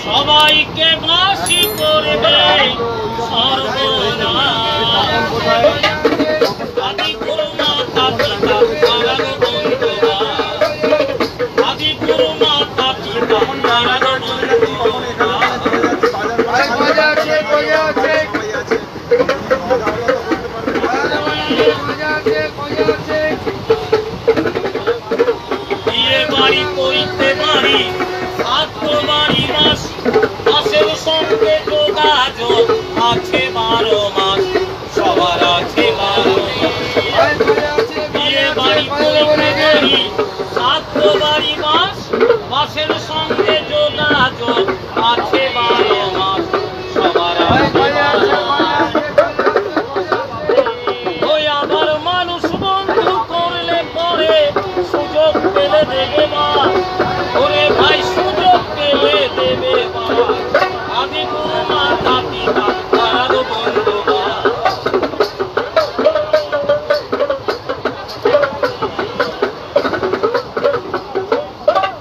সবাইকে বাসি করবে সর্বনাশ। আদি গুরু মাতা পিতা হারানো বন্ধুরা, আদি গুরু মাতা পিতা হারানো বন্ধুরা। বিয়ে বাড়ি করিতে বাড়ি ছাত্র বাড়ি মাস, মাসের সঙ্গে যোগাযোগ আছে 12 মাস, সবার আছে 12 মাস। বিয়ে বাড়ি করিতে বাড়ি ছাত্র বাড়ি মাস, মাসের সঙ্গে যোগাযোগ আছে 12 মাস, সবার আছে 12 মাস। ওই আবার মানুষ বন্ধু করলে পরে সুযোগ পেলে দেবে মাস, ওরে ভাই সুযোগ পেলে দেবে মাস। আদি গুরু মাতা পিতা হারানো বন্ধুরা।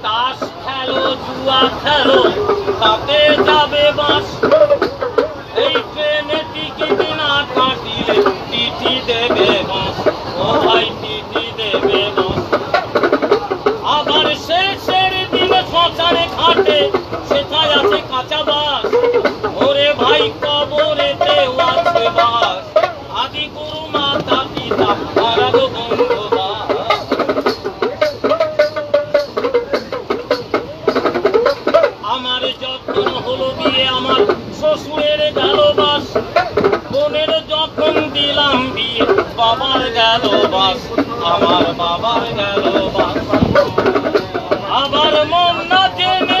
তাস খেলো জুয়া খেলো তাতে যাবে বাস, এই ট্রেনে টিকিট না কাটিলে টিটি দেবে বাস, ও ভাই টিটি দেবে বাস। আবার শেষের দিনে শ্মশানে ঘাটে সেটাই আছে কাঁচা বাস, ওরে ভাই কবরেতেও আছে বাস। আদি গুরু মাতা পিতা হারানো বন্ধুরা। আমার যখন হলো বিয়ে আমার শ্বশুরের গেল বাস, বোনের যখন দিলাম বিয়ে বাবার গেল বাস, আমার বাবার গেল বাস। আবার মন না জেনে